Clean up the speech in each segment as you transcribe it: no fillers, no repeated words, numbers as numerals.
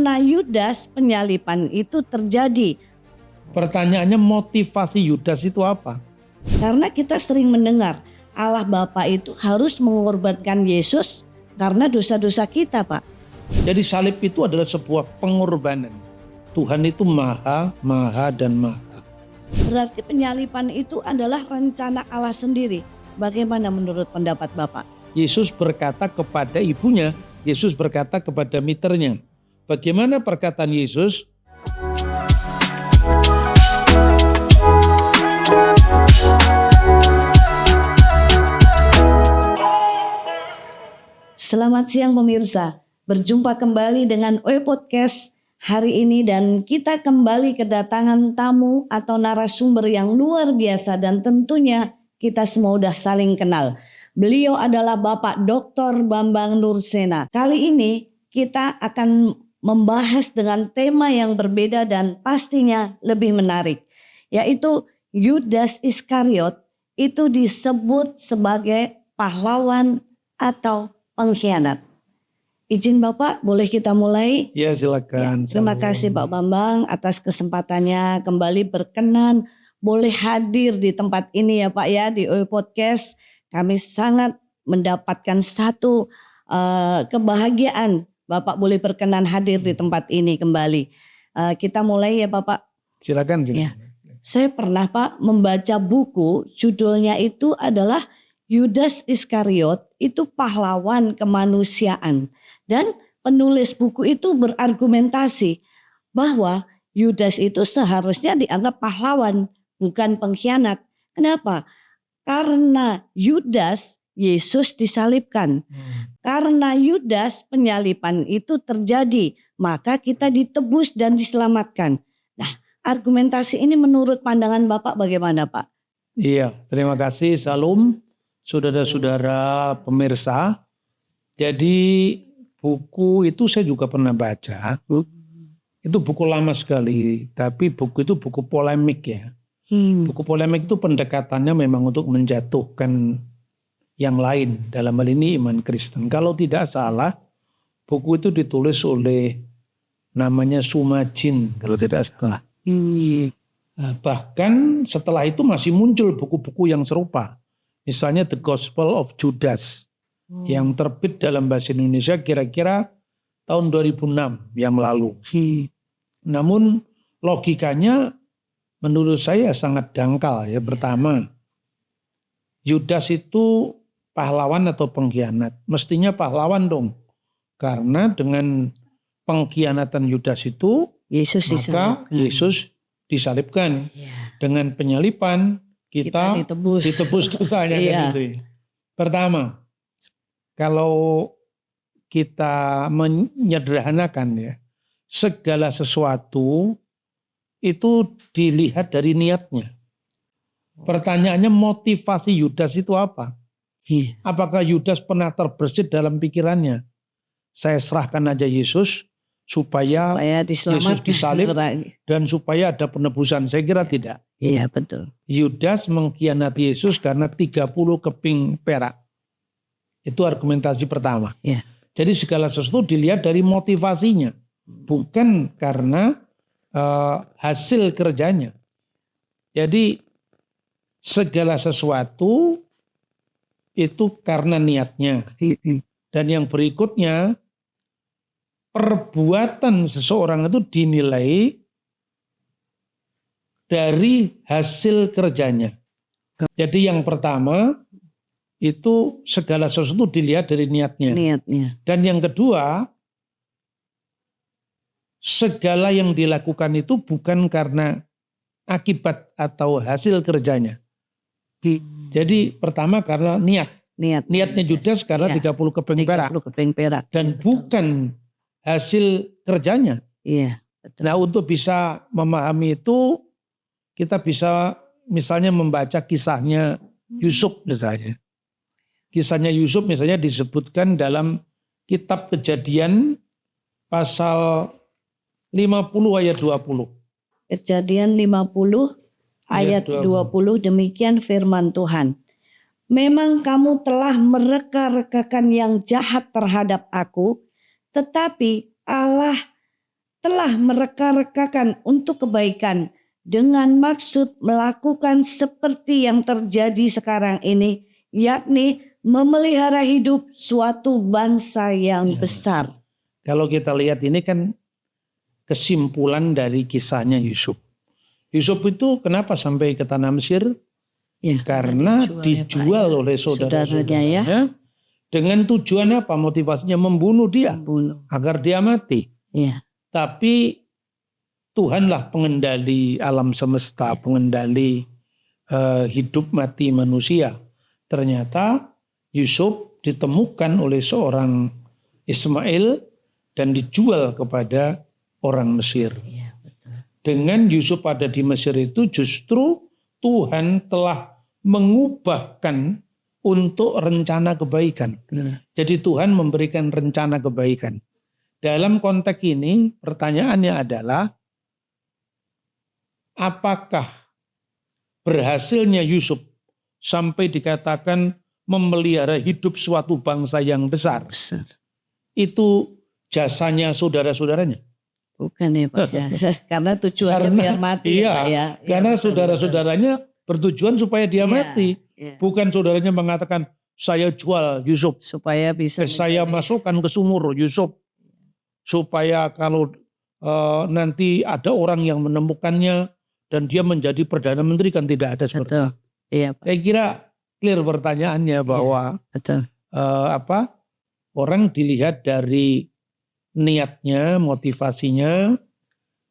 Karena Yudas penyalipan itu terjadi. Pertanyaannya, motivasi Yudas itu apa? Karena kita sering mendengar Allah Bapa itu harus mengorbankan Yesus karena dosa-dosa kita, Pak. Jadi salib itu adalah sebuah pengorbanan. Tuhan itu maha, maha, dan maha. Berarti penyalipan itu adalah rencana Allah sendiri. Bagaimana menurut pendapat Bapak? Yesus berkata kepada ibunya, Yesus berkata kepada miternya. Bagaimana perkataan Yesus? Selamat siang pemirsa, berjumpa kembali dengan OE Podcast hari ini dan kita kembali kedatangan tamu atau narasumber yang luar biasa dan tentunya kita semua udah saling kenal. Beliau adalah Bapak Dr. Bambang Nursena. Kali ini kita akan membahas dengan tema yang berbeda dan pastinya lebih menarik, yaitu Yudas Iskariot itu disebut sebagai pahlawan atau pengkhianat. Izin Bapak, boleh kita mulai? Ya, silakan. Terima kasih Pak Bambang atas kesempatannya kembali berkenan boleh hadir di tempat ini ya Pak ya, di OE Podcast. Kami sangat mendapatkan satu kebahagiaan Bapak boleh berkenan hadir di tempat ini kembali. Kita mulai ya Bapak. Silakan. Ya. Saya pernah Pak membaca buku, judulnya itu adalah Yudas Iskariot itu pahlawan kemanusiaan. Dan penulis buku itu berargumentasi bahwa Yudas itu seharusnya dianggap pahlawan, bukan pengkhianat. Kenapa? Karena Yudas, Yesus disalibkan. Karena Yudas penyalipan itu terjadi, maka kita ditebus dan diselamatkan. Nah, argumentasi ini menurut pandangan Bapak bagaimana Pak? Iya, terima kasih. Salam, saudara-saudara pemirsa. Jadi buku itu saya juga pernah baca. Itu buku lama sekali, tapi buku itu buku polemik ya. Buku polemik itu pendekatannya memang untuk menjatuhkan yang lain, dalam hal ini iman Kristen. Kalau tidak salah, buku itu ditulis oleh namanya Sumajin, kalau tidak salah. Bahkan setelah itu masih muncul buku-buku yang serupa. Misalnya The Gospel of Judas, yang terbit dalam bahasa Indonesia kira-kira tahun 2006 yang lalu. Namun logikanya menurut saya sangat dangkal ya. Pertama, Yudas itu pahlawan atau pengkhianat? Mestinya pahlawan dong. Karena dengan pengkhianatan Yudas itu maka Yesus disalibkan. Dengan penyalipan kita ditebus dosanya kan gitu. Pertama, kalau kita menyederhanakan ya, segala sesuatu itu dilihat dari niatnya. Pertanyaannya, motivasi Yudas itu apa? Apakah Yudas pernah terbersit dalam pikirannya? Saya serahkan aja Yesus supaya Yesus disalib dan supaya ada penebusan. Saya kira tidak. Iya betul. Yudas mengkhianati Yesus karena 30 keping perak. Itu argumentasi pertama. Ya. Jadi segala sesuatu dilihat dari motivasinya, bukan karena hasil kerjanya. Jadi segala sesuatu itu karena niatnya. Dan yang berikutnya, perbuatan seseorang itu dinilai dari hasil kerjanya. Jadi yang pertama itu segala sesuatu dilihat dari niatnya. Dan yang kedua, segala yang dilakukan itu bukan karena akibat atau hasil kerjanya. Jadi pertama karena niatnya Yudas karena 30 keping perak. Dan bukan hasil kerjanya. Iya. Nah, untuk bisa memahami itu, kita bisa misalnya membaca kisahnya Yusuf misalnya. Kisahnya Yusuf misalnya disebutkan dalam kitab Kejadian pasal 50 ayat 20. Kejadian 50 ayat 20, demikian firman Tuhan. Memang kamu telah mereka-rekakan yang jahat terhadap aku, tetapi Allah telah mereka-rekakan untuk kebaikan dengan maksud melakukan seperti yang terjadi sekarang ini, yakni memelihara hidup suatu bangsa yang Ya. besar. Kalau kita lihat ini kan kesimpulan dari kisahnya Yusuf. Yusuf itu kenapa sampai ke tanah Mesir? Ya, Karena dijual ya, Pak, dijual ya. oleh Saudaranya ya. saudara-saudaranya dengan tujuan apa? Motivasinya membunuh dia Membunuh. agar dia mati. Ya. Tapi Tuhanlah pengendali alam semesta, pengendali hidup mati manusia. Ternyata Yusuf ditemukan oleh seorang Ismail dan dijual kepada orang Mesir. Ya, betul. Dengan Yusuf ada di Mesir itu justru Tuhan telah mengubahkan untuk rencana kebaikan. Jadi Tuhan memberikan rencana kebaikan. Dalam konteks ini pertanyaannya adalah apakah berhasilnya Yusuf sampai dikatakan memelihara hidup suatu bangsa yang besar itu jasanya saudara-saudaranya? Bukan ya Pak ya. Karena tujuannya biar mati iya, ya Pak ya. Karena betul, saudara-saudaranya bertujuan supaya dia Iya, mati. iya. Bukan saudaranya mengatakan saya jual Yusuf, Supaya bisa saya masukkan ke sumur Yusuf. Supaya kalau nanti ada orang yang menemukannya dan dia menjadi Perdana Menteri, kan tidak ada seperti itu. Iya Pak. Saya kira clear pertanyaannya bahwa Betul. orang dilihat dari niatnya, motivasinya,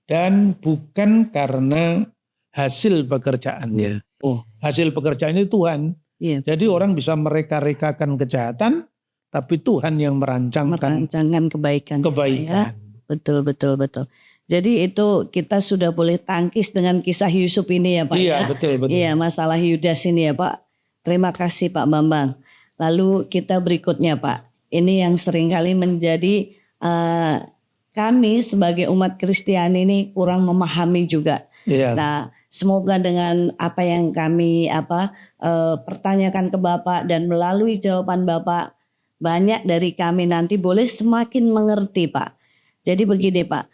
dan bukan karena hasil pekerjaannya. Hasil pekerjaan itu Tuhan. Iya. Jadi orang bisa mereka-rekakan kejahatan, tapi Tuhan yang merancangkan kebaikan. kebaikan. Ya. Betul. Jadi itu kita sudah boleh tangkis dengan kisah Yusuf ini ya Pak. Iya, ya? betul. Iya, masalah Yudas ini ya Pak. Terima kasih Pak Bambang. Lalu kita berikutnya Pak. Ini yang seringkali menjadi kami sebagai umat Kristiani ini kurang memahami juga. Iya. Nah, semoga dengan apa yang kami pertanyakan ke Bapak dan melalui jawaban Bapak, banyak dari kami nanti boleh semakin mengerti Pak. Jadi begini Pak,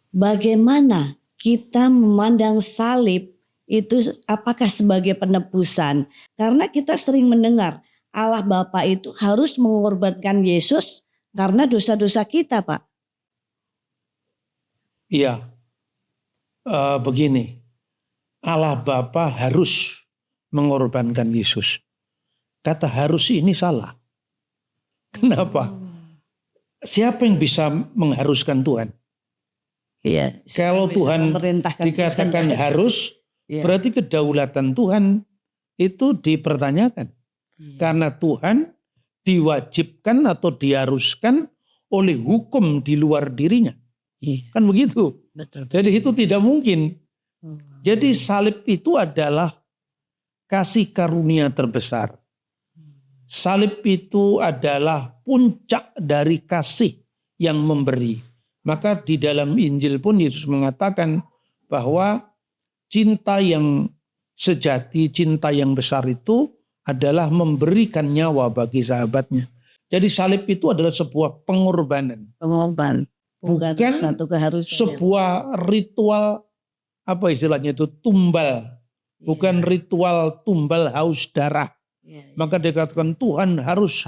bagaimana kita memandang salib itu apakah sebagai penebusan? Karena kita sering mendengar Allah Bapa itu harus mengorbankan Yesus karena dosa-dosa kita Pak. Iya, begini, Allah Bapa harus mengorbankan Yesus. Kata harus ini salah. Kenapa? Siapa yang bisa mengharuskan Tuhan? Iya. Kalau Tuhan dikatakan harus, ya. Berarti kedaulatan Tuhan itu dipertanyakan. Karena Tuhan diwajibkan atau diharuskan oleh hukum di luar dirinya. Kan begitu. Betul. Jadi itu tidak mungkin. Jadi salib itu adalah kasih karunia terbesar. Salib itu adalah puncak dari kasih yang memberi. Maka di dalam Injil pun Yesus mengatakan bahwa cinta yang sejati, cinta yang besar itu adalah memberikan nyawa bagi sahabatnya. Jadi salib itu adalah sebuah pengorbanan. Bukan satu keharusan. Sebuah ritual, apa istilahnya itu, tumbal. Bukan ritual tumbal haus darah. Maka dikatakan Tuhan harus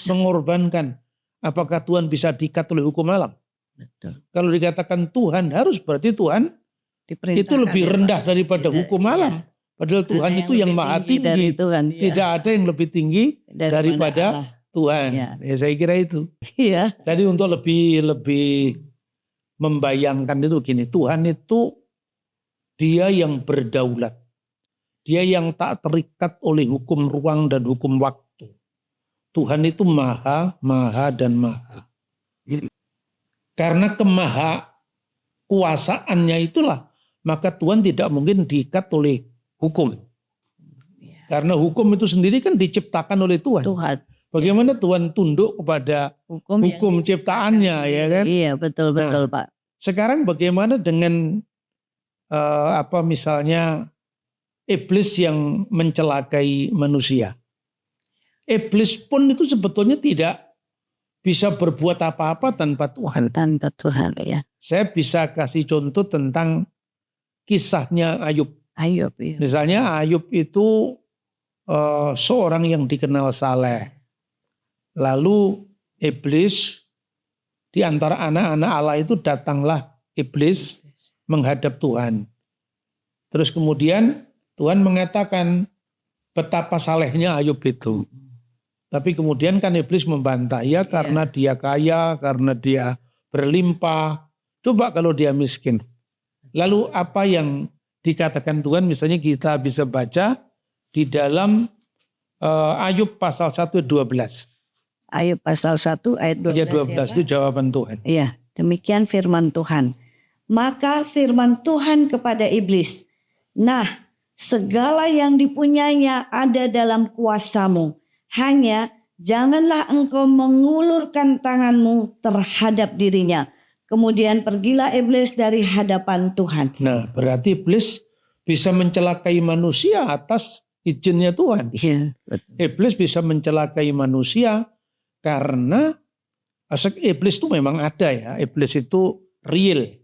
mengorbankan. Apakah Tuhan bisa diikat oleh hukum alam? Betul. Kalau dikatakan Tuhan harus, berarti Tuhan itu lebih rendah daripada hukum alam. Padahal Tuhan itu yang maha tinggi. Tidak ada yang lebih tinggi daripada Tuhan. Ya, saya kira itu. Iya. Jadi untuk lebih membayangkan itu gini, Tuhan itu dia yang berdaulat. Dia yang tak terikat oleh hukum ruang dan hukum waktu. Tuhan itu maha, maha dan maha. Karena kemaha kuasaannya itulah, maka Tuhan tidak mungkin diikat oleh hukum. Karena hukum itu sendiri kan diciptakan oleh Tuhan. Bagaimana Tuhan tunduk kepada hukum ciptaannya, ya kan? Iya, betul Pak. Sekarang bagaimana dengan misalnya iblis yang mencelakai manusia? Iblis pun itu sebetulnya tidak bisa berbuat apa-apa tanpa Tuhan. Tanpa Tuhan, ya. Saya bisa kasih contoh tentang kisahnya Ayub. Ayub. Ya. Misalnya Ayub itu seorang yang dikenal saleh. Lalu iblis, di antara anak-anak Allah itu datanglah iblis menghadap Tuhan. Terus kemudian Tuhan mengatakan betapa salehnya Ayub itu. Tapi kemudian kan iblis membantah, ya karena dia kaya, karena dia berlimpah. Coba kalau dia miskin. Lalu apa yang dikatakan Tuhan, misalnya kita bisa baca di dalam Ayub pasal 1 ayat 12. Ayub pasal 1 ayat 12. Ayat 12 itu jawaban Tuhan. Iya, demikian firman Tuhan. Maka firman Tuhan kepada iblis, nah segala yang dipunyainya ada dalam kuasamu. Hanya janganlah engkau mengulurkan tanganmu terhadap dirinya. Kemudian pergilah iblis dari hadapan Tuhan. Nah, berarti iblis bisa mencelakai manusia atas izinnya Tuhan. Iya, betul. Iblis bisa mencelakai manusia karena iblis itu memang ada ya. Iblis itu real.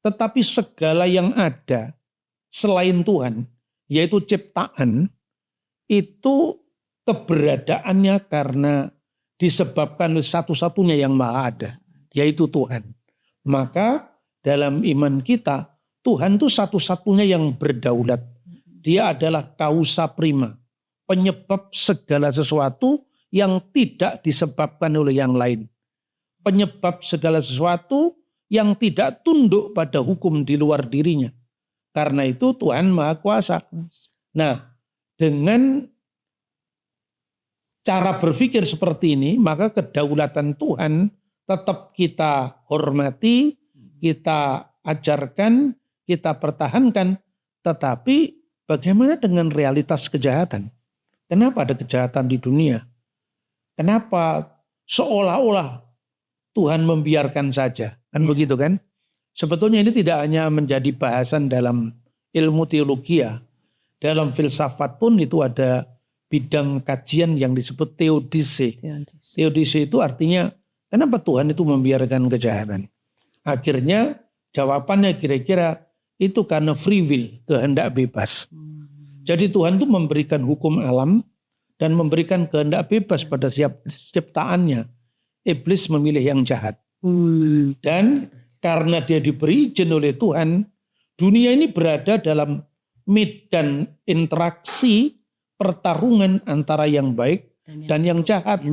Tetapi segala yang ada selain Tuhan, yaitu ciptaan, itu keberadaannya karena disebabkan oleh satu-satunya yang maha ada, yaitu Tuhan. Maka dalam iman kita, Tuhan itu satu-satunya yang berdaulat. Dia adalah kausa prima, penyebab segala sesuatu yang tidak disebabkan oleh yang lain. Penyebab segala sesuatu yang tidak tunduk pada hukum di luar dirinya. Karena itu Tuhan Maha Kuasa. Nah, dengan cara berpikir seperti ini, maka kedaulatan Tuhan tetap kita hormati, kita ajarkan, kita pertahankan. Tetapi bagaimana dengan realitas kejahatan? Kenapa ada kejahatan di dunia? Kenapa seolah-olah Tuhan membiarkan saja? Kan begitu kan? Sebetulnya ini tidak hanya menjadi bahasan dalam ilmu teologi ya. Dalam filsafat pun itu ada bidang kajian yang disebut teodise. Teodise itu artinya kenapa Tuhan itu membiarkan kejahatan? Akhirnya jawabannya kira-kira itu karena free will, kehendak bebas. Jadi Tuhan itu memberikan hukum alam dan memberikan kehendak bebas pada siap ciptaannya. Iblis memilih yang jahat. Dan karena dia diberi izin oleh Tuhan, dunia ini berada dalam medan interaksi pertarungan antara yang baik dan yang jahat.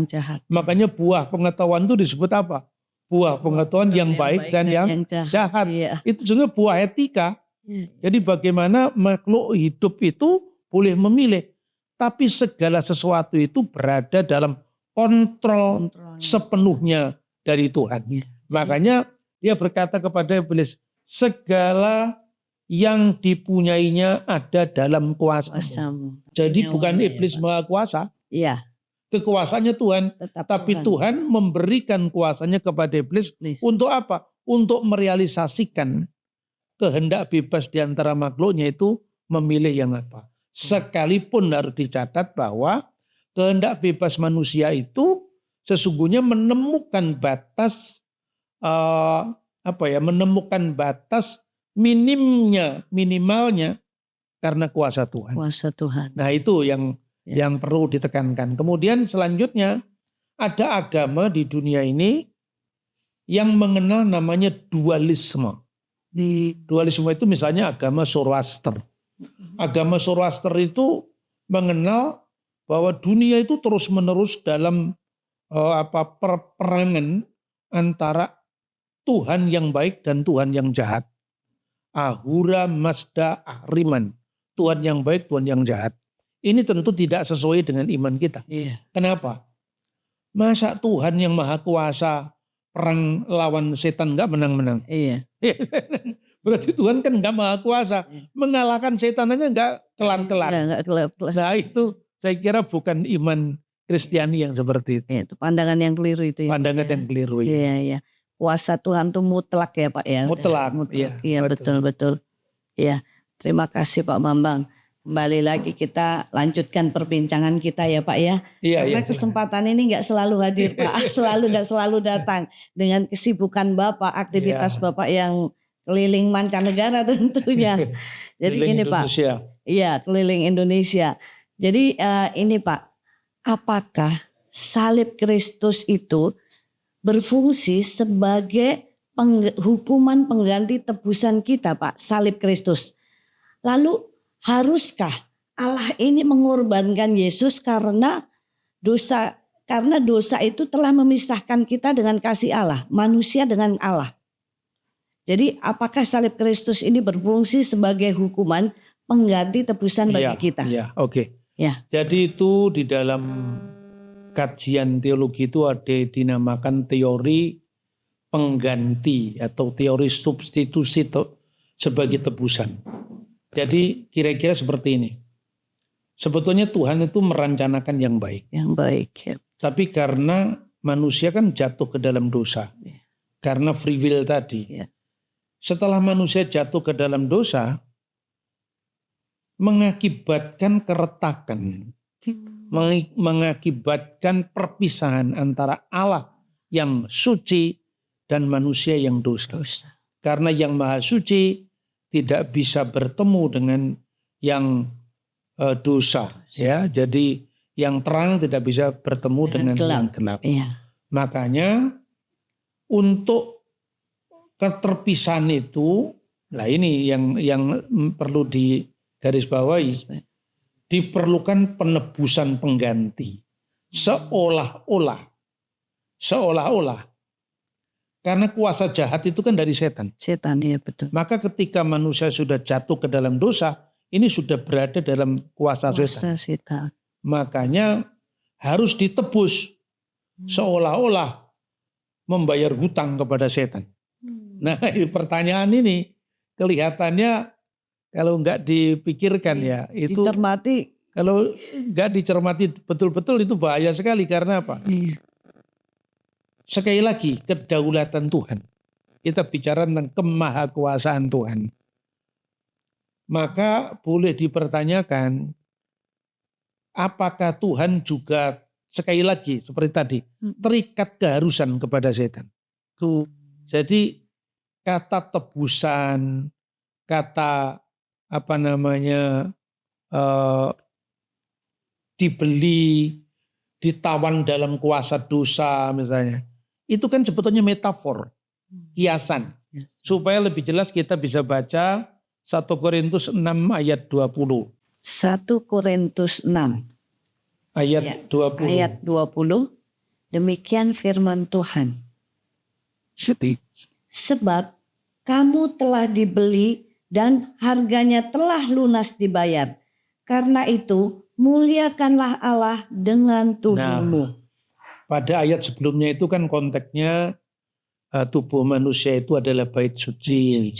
Makanya buah pengetahuan itu disebut apa? Buah pengetahuan yang baik dan yang jahat. Iya. Itu juga buah etika. Jadi bagaimana makhluk hidup itu boleh memilih. Tapi segala sesuatu itu berada dalam kontrol sepenuhnya dari Tuhan. Makanya dia berkata kepada iblis, segala yang dipunyainya ada dalam kuasamu. Jadi bukan iblis maha kuasa. Iya. Kekuasaannya Tuhan. Tapi Tuhan memberikan kuasanya kepada iblis. Untuk apa? Untuk merealisasikan kehendak bebas di antara makhluknya itu memilih yang apa. Sekalipun harus dicatat bahwa kehendak bebas manusia itu sesungguhnya menemukan batas menemukan batas minimalnya karena kuasa Tuhan. Kuasa Tuhan. Nah itu yang perlu ditekankan. Kemudian selanjutnya ada agama di dunia ini yang mengenal namanya dualisme. Dualisme itu misalnya agama Zoroaster. Agama Zoroaster itu mengenal bahwa dunia itu terus-menerus dalam peperangan antara Tuhan yang baik dan Tuhan yang jahat. Ahura Mazda Ahriman. Tuhan yang baik, Tuhan yang jahat. Ini tentu tidak sesuai dengan iman kita. Iya. Kenapa? Masa Tuhan yang maha kuasa perang lawan setan gak menang-menang? Iya. Berarti Tuhan kan gak maha kuasa. Mengalahkan setan aja gak kelar-kelar. Enggak kelar. Nah itu saya kira bukan iman Kristiani yang seperti itu. Itu pandangan yang keliru itu ya. Pandangan yang keliru. Iya. Kuasa Tuhan itu mutlak ya Pak ya. Mutlak. Iya betul. Iya. Terima kasih Pak Bambang. Kembali lagi kita lanjutkan perbincangan kita ya Pak ya. Iya, Karena iya. kesempatan ini nggak selalu hadir Pak, nggak selalu datang dengan kesibukan Bapak, aktivitas Iya. Bapak yang keliling mancanegara tentunya. Jadi Keliling gini Pak, Indonesia. iya keliling Indonesia. Jadi ini Pak, apakah salib Kristus itu berfungsi sebagai hukuman pengganti tebusan kita Pak, salib Kristus? Lalu haruskah Allah ini mengorbankan Yesus karena dosa itu telah memisahkan kita dengan kasih Allah, manusia dengan Allah. Jadi apakah salib Kristus ini berfungsi sebagai hukuman pengganti tebusan bagi kita? Iya, oke. Ya. Jadi itu di dalam kajian teologi itu ada dinamakan teori pengganti atau teori substitusi sebagai tebusan. Jadi kira-kira seperti ini. Sebetulnya Tuhan itu merencanakan yang baik. Yang baik. Ya. Tapi karena manusia kan jatuh ke dalam dosa. Ya. Karena free will tadi. Ya. Setelah manusia jatuh ke dalam dosa, mengakibatkan keretakan. Mengakibatkan perpisahan antara Allah yang suci dan manusia yang dosa. Karena yang maha suci tidak bisa bertemu dengan yang dosa, ya. Jadi yang terang tidak bisa bertemu dengan yang gelap. Ya. Makanya untuk keterpisahan itu, nah ini yang perlu digarisbawahi, diperlukan penebusan pengganti. Seolah-olah, karena kuasa jahat itu kan dari setan. Setan, ya betul. Maka ketika manusia sudah jatuh ke dalam dosa, ini sudah berada dalam kuasa setan. Makanya harus ditebus seolah-olah membayar hutang kepada setan. Nah, pertanyaan ini kelihatannya kalau nggak dipikirkan ya itu dicermati. Kalau nggak dicermati betul-betul itu bahaya sekali. Karena apa? Sekali lagi, kedaulatan Tuhan. Kita bicara tentang kemahakuasaan Tuhan. Maka boleh dipertanyakan, apakah Tuhan juga sekali lagi seperti tadi terikat keharusan kepada setan? Jadi kata tebusan, kata dibeli, ditawan dalam kuasa dosa misalnya. Itu kan sebetulnya metafor, kiasan. Supaya lebih jelas kita bisa baca 1 Korintus 6 ayat 20. 1 Korintus 6 ayat 20. Ayat 20. Demikian firman Tuhan. Sebab kamu telah dibeli dan harganya telah lunas dibayar. Karena itu muliakanlah Allah dengan tubuhmu. Nah, pada ayat sebelumnya itu kan konteksnya tubuh manusia itu adalah bait suci.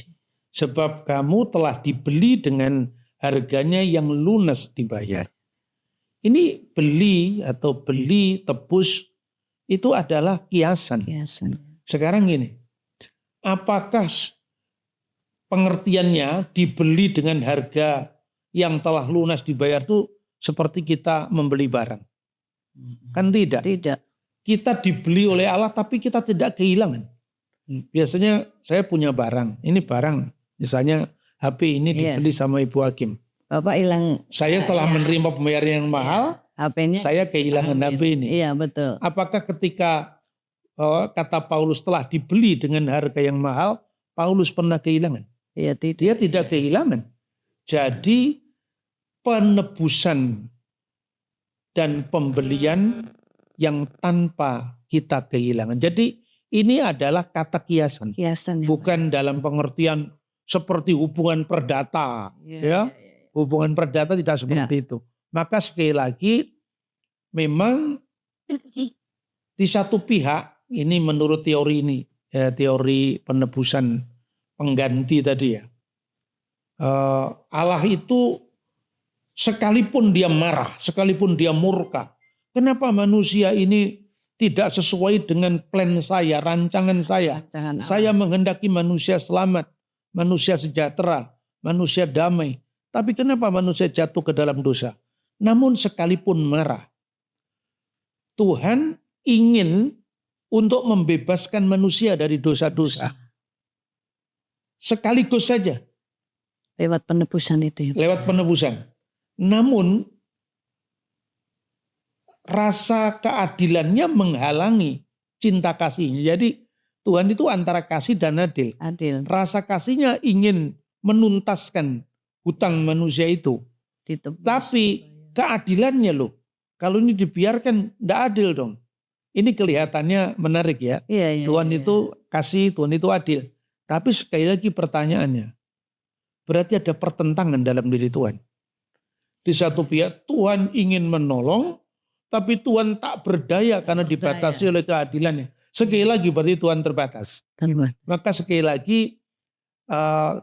Sebab kamu telah dibeli dengan harganya yang lunas dibayar. Ini beli atau beli, tebus itu adalah kiasan. Sekarang gini, apakah pengertiannya dibeli dengan harga yang telah lunas dibayar itu seperti kita membeli barang? Kan tidak. Tidak. Kita dibeli oleh Allah tapi kita tidak kehilangan. Biasanya saya punya barang, ini barang, misalnya HP ini dibeli sama Ibu Hakim. Bapak hilang. Saya telah menerima pembayaran yang mahal, HP-nya. Saya kehilangan HP ini. Iya betul. Apakah ketika kata Paulus telah dibeli dengan harga yang mahal, Paulus pernah kehilangan? Iya tidak. Dia tidak kehilangan. Jadi penebusan dan pembelian yang tanpa kita kehilangan. Jadi ini adalah kata kiasan. Kiasan. Bukan dalam pengertian seperti hubungan perdata. Ya. Hubungan perdata tidak seperti itu. Maka sekali lagi memang di satu pihak ini menurut teori ini, ya, teori penebusan pengganti tadi ya. Allah itu sekalipun dia marah, sekalipun dia murka, kenapa manusia ini tidak sesuai dengan plan saya, rancangan saya? Saya menghendaki manusia selamat, manusia sejahtera, manusia damai. Tapi kenapa manusia jatuh ke dalam dosa? Namun sekalipun marah, Tuhan ingin untuk membebaskan manusia dari dosa-dosa. Sekaligus saja. Lewat penebusan itu ya. Lewat penebusan. Namun rasa keadilannya menghalangi cinta kasihnya. Jadi Tuhan itu antara kasih dan adil. Adil. Rasa kasihnya ingin menuntaskan hutang manusia itu. Ditebus. Tapi keadilannya loh. Kalau ini dibiarkan tidak adil dong. Ini kelihatannya menarik ya. Iya, Tuhan iya. itu kasih, Tuhan itu adil. Tapi sekali lagi pertanyaannya. Berarti ada pertentangan dalam diri Tuhan. Di satu pihak Tuhan ingin menolong. Tapi Tuhan tak berdaya karena dibatasi oleh keadilannya. Sekali lagi berarti Tuhan terbatas. Maka sekali lagi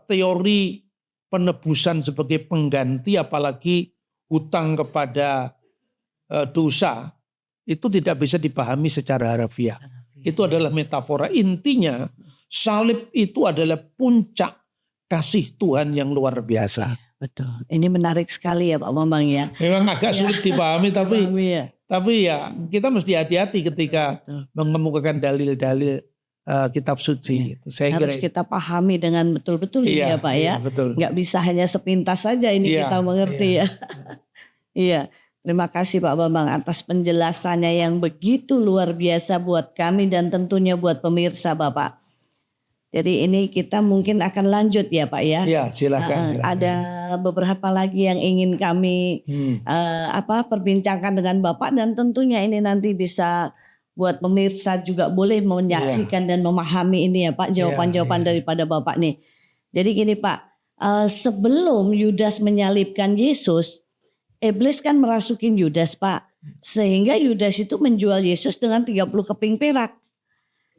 teori penebusan sebagai pengganti apalagi hutang kepada dosa itu tidak bisa dipahami secara harfiah. Itu adalah metafora. Intinya salib itu adalah puncak kasih Tuhan yang luar biasa. Betul. Ini menarik sekali ya Pak Bambang ya. Memang agak sulit dipahami tapi ya. ya kita mesti hati-hati ketika mengemukakan dalil-dalil kitab suci. Saya Harus kira kita pahami dengan betul-betul ini ya Pak ya. Iya, betul. Nggak bisa hanya sepintas saja ini Iya, kita mengerti ya. Iya. Terima kasih Pak Bambang atas penjelasannya yang begitu luar biasa buat kami dan tentunya buat pemirsa Bapak. Jadi ini kita mungkin akan lanjut ya Pak ya. Iya, silakan. Ada beberapa lagi yang ingin kami perbincangkan dengan Bapak dan tentunya ini nanti bisa buat pemirsa juga boleh menyaksikan dan memahami ini ya Pak jawaban-jawaban daripada Bapak nih. Jadi gini Pak, sebelum Yudas menyalibkan Yesus, iblis kan merasukin Yudas Pak. Sehingga Yudas itu menjual Yesus dengan 30 keping perak.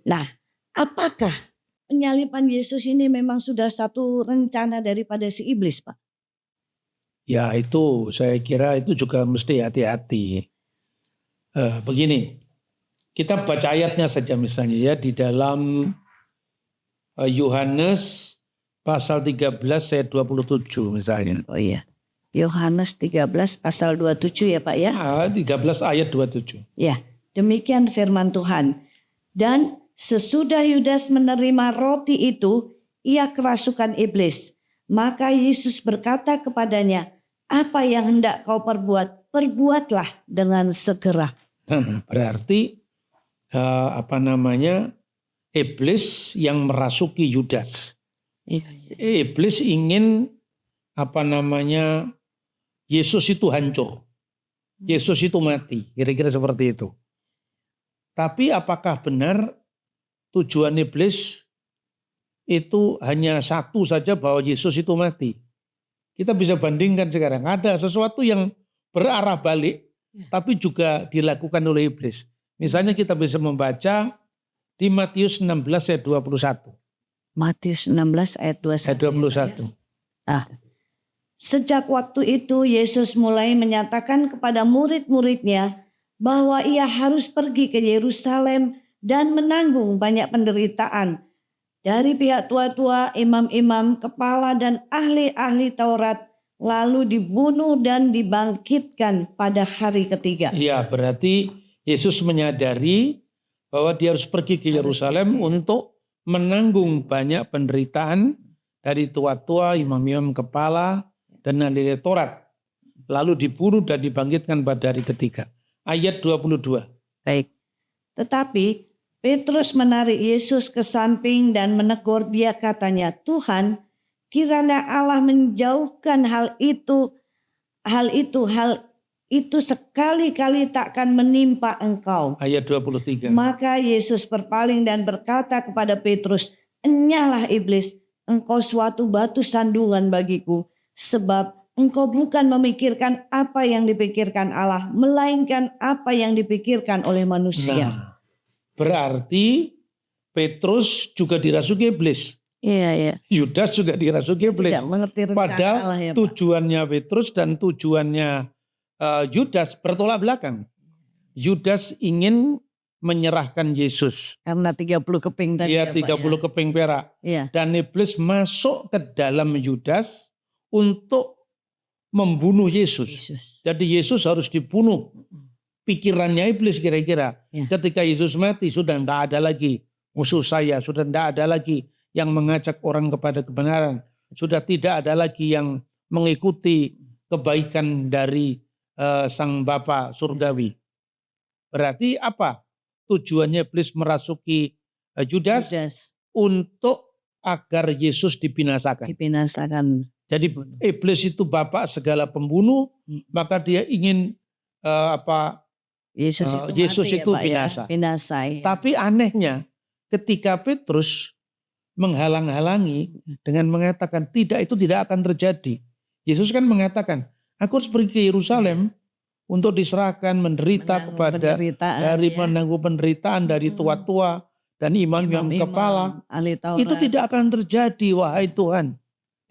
Nah, apakah penyaliban Yesus ini memang sudah satu rencana daripada si iblis Pak? Ya itu saya kira itu juga mesti hati-hati. Begini, kita baca ayatnya saja misalnya ya di dalam Yohanes pasal 13 ayat 27 misalnya. Oh iya. Yohanes 13 pasal 27 ya Pak ya. 13 ayat 27. Ya, demikian firman Tuhan. Dan sesudah Yudas menerima roti itu, ia kerasukan iblis. Maka Yesus berkata kepadanya, apa yang hendak kau perbuat, perbuatlah dengan segera. Berarti iblis yang merasuki Yudas. Iblis ingin Yesus itu hancur. Yesus itu mati. Kira-kira seperti itu. Tapi apakah benar tujuan iblis itu hanya satu saja bahwa Yesus itu mati? Kita bisa bandingkan sekarang. Ada sesuatu yang berarah balik tapi juga dilakukan oleh iblis. Misalnya kita bisa membaca di Matius 16 ayat 21. Matius 16 ayat 21. Sejak waktu itu Yesus mulai menyatakan kepada murid-muridnya bahwa ia harus pergi ke Yerusalem dan menanggung banyak penderitaan dari pihak tua-tua, imam-imam, kepala dan ahli-ahli Taurat, lalu dibunuh dan dibangkitkan pada hari ketiga. Iya, berarti Yesus menyadari bahwa dia harus pergi ke Yerusalem untuk menanggung banyak penderitaan dari tua-tua, imam-imam, kepala dan ahli Taurat, lalu dibunuh dan dibangkitkan pada hari ketiga. Ayat 22. Baik. Tetapi Petrus menarik Yesus ke samping dan menegur dia, katanya, Tuhan, kiranya Allah menjauhkan hal itu sekali-kali takkan menimpa engkau. Ayat 23. Maka Yesus berpaling dan berkata kepada Petrus, enyahlah iblis, engkau suatu batu sandungan bagiku, sebab engkau bukan memikirkan apa yang dipikirkan Allah, melainkan apa yang dipikirkan oleh manusia. Nah, berarti Petrus juga dirasuki iblis. Iya. Yudas juga dirasuki iblis. Tidak mengerti rencana Padahal Allah ya Pak. tujuannya Petrus dan tujuannya Yudas bertolak belakang. Yudas ingin menyerahkan Yesus. Karena 30 keping tadi Ya, ya, Pak, 30 keping perak. ya. Dan iblis masuk ke dalam Yudas untuk membunuh Yesus. Yesus. Jadi Yesus harus dibunuh. Pikirannya iblis kira-kira. Ya. Ketika Yesus mati sudah tidak ada lagi musuh saya. Sudah tidak ada lagi yang mengajak orang kepada kebenaran. Sudah tidak ada lagi yang mengikuti kebaikan dari Sang Bapa Surgawi. Berarti apa? Tujuannya iblis merasuki Judas untuk agar Yesus dibinasakan. Jadi iblis itu bapak segala pembunuh, maka dia ingin Yesus itu binasa. Ya. Tapi anehnya ketika Petrus menghalang-halangi dengan mengatakan itu tidak akan terjadi. Yesus kan mengatakan, aku harus pergi ke Yerusalem untuk diserahkan menderita menanggung penderitaan dari tua-tua dan imam-imam kepala. Itu tidak akan terjadi, wahai Tuhan.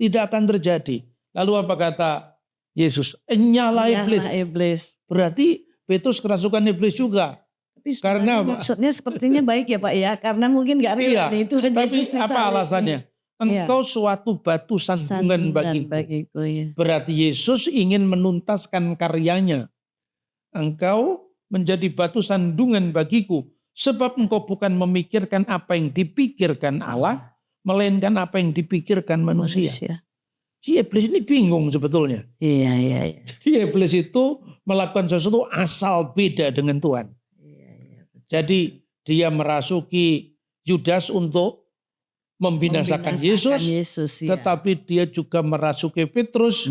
Tidak akan terjadi. Lalu apa kata Yesus? Nyala iblis. Berarti Petrus kerasukan iblis juga. Tapi karena maksudnya sepertinya baik ya Pak ya. Karena mungkin gak rela nih Tuhan Yesus. Tapi apa alasannya? Engkau suatu batu sandungan bagiku. Ya. Berarti Yesus ingin menuntaskan karyanya. Engkau menjadi batu sandungan bagiku. Sebab engkau bukan memikirkan apa yang dipikirkan Allah, melainkan apa yang dipikirkan manusia. Si iblis ini bingung sebetulnya. Iya. Si iblis itu melakukan sesuatu asal beda dengan Tuhan. Jadi dia merasuki Judas untuk membinasakan Yesus, tetapi dia juga merasuki Petrus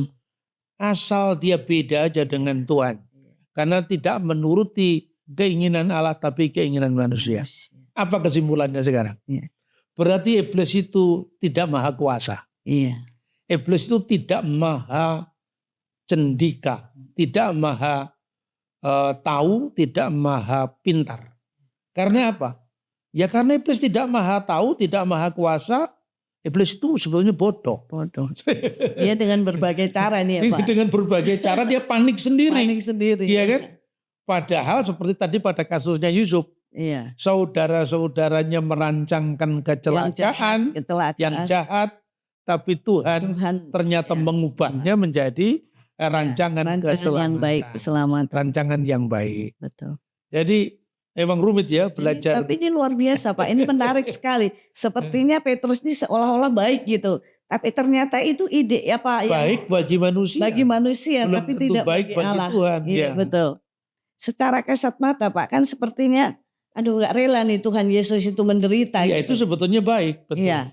asal dia beda aja dengan Tuhan. Karena tidak menuruti keinginan Allah tapi keinginan manusia. Apa kesimpulannya sekarang? Berarti iblis itu tidak maha kuasa. Iblis itu tidak maha cendika, tidak maha tahu, tidak maha pintar. Karena apa? Ya karena iblis tidak maha tahu, tidak maha kuasa, iblis itu sebetulnya bodoh. Dia dengan berbagai cara nih ya Pak. Dengan berbagai cara dia panik sendiri. Iya kan? Padahal seperti tadi pada kasusnya Yusuf. Iya. Saudara-saudaranya merancangkan kecelakaan yang jahat, tapi Tuhan ternyata mengubahnya menjadi rancangan keselamatan. Rancangan yang baik. Betul. Jadi emang rumit ya belajar. Tapi ini luar biasa Pak, ini menarik sekali. Sepertinya Petrus ini seolah-olah baik gitu. Tapi ternyata itu ide ya Pak. Baik bagi manusia. Bagi manusia, belum tapi tentu tidak baik bagi Allah. Tuhan. Iya, betul. Secara kasat mata Pak, kan sepertinya aduh gak rela nih Tuhan Yesus itu menderita. Iya gitu. itu sebetulnya baik. Betul. Iya.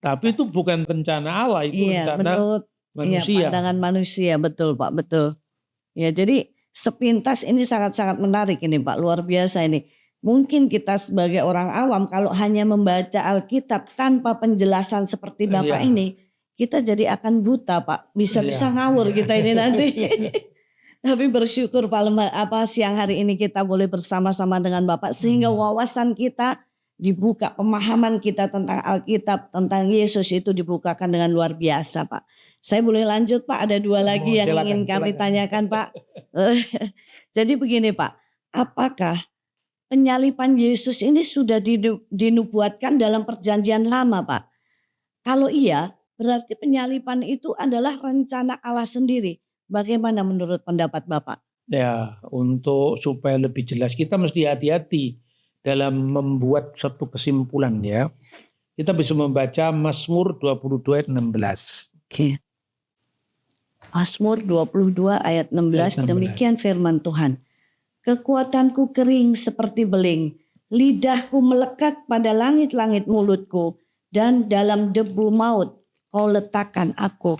Tapi itu bukan rencana Allah, itu rencana manusia. Pandangan manusia, betul Pak, betul. Ya jadi sepintas ini sangat-sangat menarik ini Pak, luar biasa ini. Mungkin kita sebagai orang awam kalau hanya membaca Alkitab tanpa penjelasan seperti Bapak ini, kita jadi akan buta Pak, bisa-bisa ngawur kita ini nanti. Tapi bersyukur Pak siang hari ini kita boleh bersama-sama dengan Bapak sehingga wawasan kita dibuka, pemahaman kita tentang Alkitab, tentang Yesus itu dibukakan dengan luar biasa Pak. Saya boleh lanjut Pak, ada dua lagi yang ingin kami tanyakan Pak. Jadi begini Pak, apakah penyaliban Yesus ini sudah dinubuatkan dalam perjanjian lama Pak? Kalau iya, berarti penyaliban itu adalah rencana Allah sendiri. Bagaimana menurut pendapat Bapak? Ya, untuk supaya lebih jelas kita mesti hati-hati dalam membuat satu kesimpulan ya. Kita bisa membaca Mazmur 22 ayat 16. Oke. Mazmur 22 ayat 16, demikian firman Tuhan. Kekuatanku kering seperti beling, lidahku melekat pada langit-langit mulutku, dan dalam debu maut kau letakkan aku.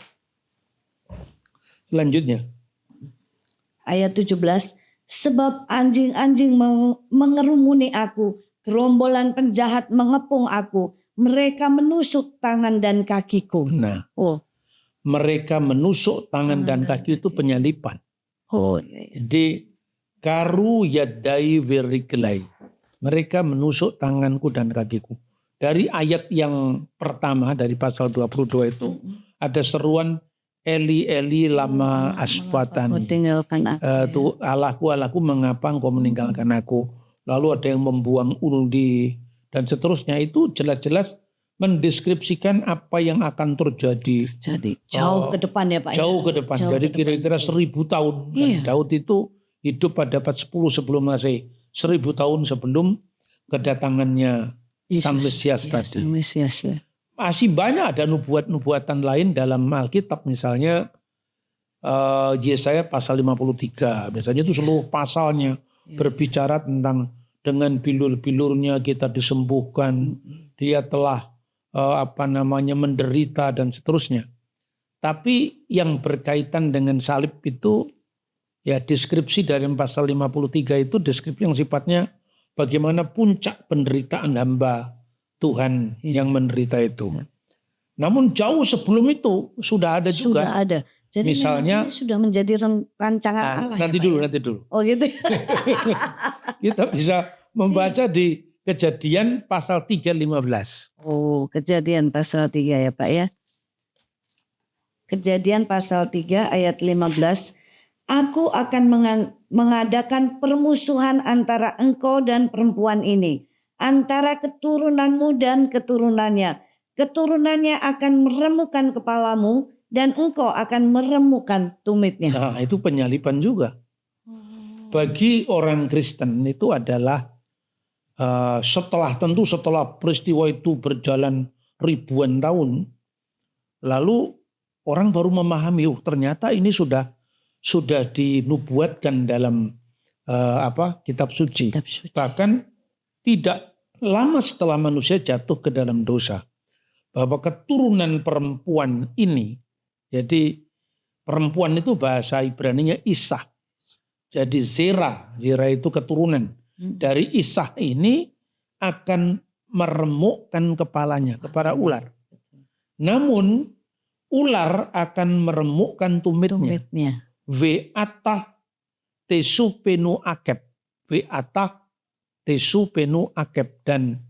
Selanjutnya. Ayat 17, sebab anjing-anjing mengerumuni aku, gerombolan penjahat mengepung aku, mereka menusuk tangan dan kakiku. Nah, mereka menusuk tangan dan kaki itu penyaliban. Jadi karu yadai veriklai. Mereka menusuk tanganku dan kakiku. Dari ayat yang pertama dari pasal 22 itu ada seruan Eli Eli lama asfatani. Allahku Allahku mengapa engkau meninggalkan aku. Lalu ada yang membuang uldi dan seterusnya, itu jelas-jelas mendeskripsikan apa yang akan terjadi Jadi jauh ke depan ya Pak. jauh ke depan. Jauh Jadi ke depan. kira-kira 1000 tahun. Iya. Daud itu hidup pada abad 10 sebelum Masehi. 1000 tahun sebelum kedatangannya Sang Mesias Ya, tadi. Sang Mesias ya. Masih banyak ada nubuat-nubuatan lain dalam Alkitab, misalnya Yesaya pasal 53. Biasanya itu seluruh pasalnya berbicara tentang dengan bilur-bilurnya kita disembuhkan, dia telah menderita dan seterusnya. Tapi yang berkaitan dengan salib itu ya deskripsi dari pasal 53 itu deskripsi yang sifatnya bagaimana puncak penderitaan hamba Tuhan yang menderita itu. Namun jauh sebelum itu sudah ada juga. Sudah ada. Jadi misalnya ini sudah menjadi rancangan Allah. Nanti dulu. Oh gitu. Kita bisa membaca di Kejadian pasal 3:15. Oh, Kejadian pasal 3 ya Pak ya. Kejadian pasal 3 ayat 15. Aku akan mengadakan permusuhan antara engkau dan perempuan ini, antara keturunanmu dan keturunannya. Keturunannya akan meremukkan kepalamu dan engkau akan meremukkan tumitnya. Nah, itu penyaliban juga. Bagi orang Kristen itu adalah setelah peristiwa itu berjalan ribuan tahun, lalu orang baru memahami, ternyata ini sudah dinubuatkan dalam kitab suci. Bahkan tidak lama setelah manusia jatuh ke dalam dosa, bahwa keturunan perempuan ini, jadi perempuan itu bahasa Ibraninya Isah. Jadi Zera itu keturunan. Dari Isah ini akan meremukkan kepalanya kepada ular. Namun ular akan meremukkan tumitnya. Ve'atah tesu penu akeb. Ve'atah tesu penu akeb. Dan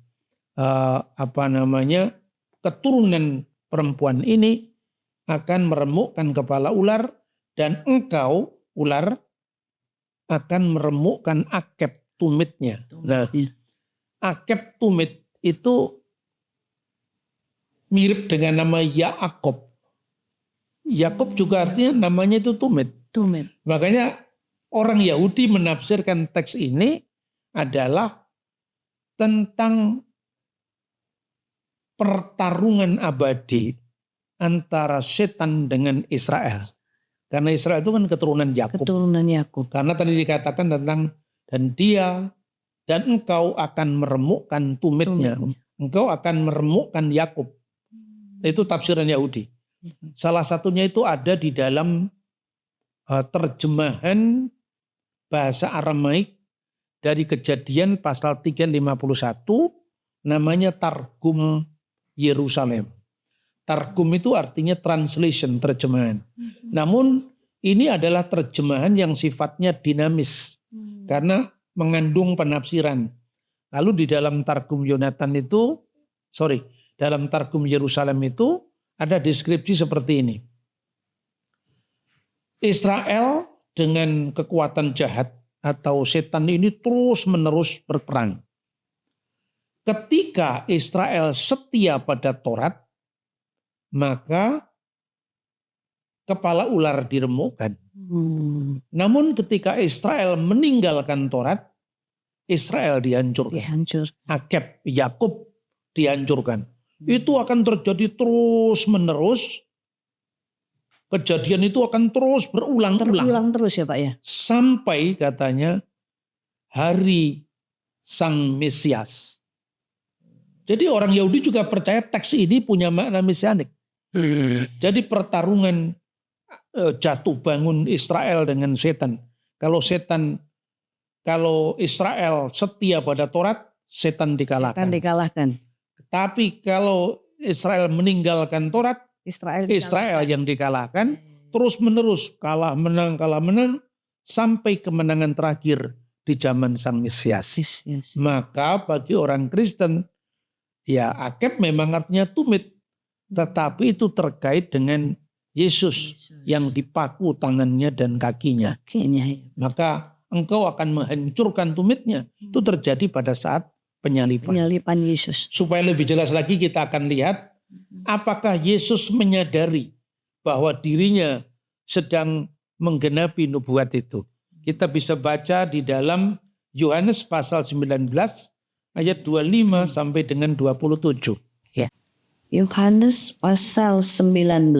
keturunan perempuan ini akan meremukkan kepala ular, dan engkau ular akan meremukkan akeb tumitnya. Nah, akeb tumit itu mirip dengan nama Yaakov. Yaakov juga artinya namanya itu tumit. Makanya orang Yahudi menafsirkan teks ini adalah tentang pertarungan abadi antara setan dengan Israel. Karena Israel itu kan keturunan Yakub. Karena tadi dikatakan tentang dan dia dan engkau akan meremukkan tumitnya. Engkau akan meremukkan Yakub. Itu tafsiran Yahudi. Salah satunya itu ada di dalam terjemahan bahasa Aramaik dari Kejadian pasal 3:51, namanya Targum Yerusalem. Targum itu artinya translation, terjemahan. Namun ini adalah terjemahan yang sifatnya dinamis karena mengandung penafsiran. Lalu di dalam Targum dalam Targum Yerusalem itu ada deskripsi seperti ini. Israel dengan kekuatan jahat atau setan ini terus-menerus berperang. Ketika Israel setia pada Taurat, maka kepala ular diremukkan. Namun ketika Israel meninggalkan Taurat, Israel dihancurkan. Akeb, Yakub dihancurkan. Itu akan terjadi terus-menerus. Kejadian itu akan terus berulang-ulang. Terulang terus ya Pak ya. Sampai katanya hari Sang Mesias. Jadi orang Yahudi juga percaya teks ini punya makna mesianik. Jadi pertarungan jatuh bangun Israel dengan setan. Kalau Israel setia pada Taurat, setan dikalahkan. Tapi kalau Israel meninggalkan Taurat, Israel yang dikalahkan, terus menerus kalah menang sampai kemenangan terakhir di zaman Sang Mesias. Maka bagi orang Kristen, ya akeb memang artinya tumit, tetapi itu terkait dengan Yesus yang dipaku tangannya dan kakinya. Maka engkau akan menghancurkan tumitnya. Itu terjadi pada saat Penyalipan Yesus. Supaya lebih jelas lagi kita akan lihat apakah Yesus menyadari bahwa dirinya sedang menggenapi nubuat itu. Kita bisa baca di dalam Yohanes pasal 19 ayat 25 sampai dengan 27. Yohanes pasal 19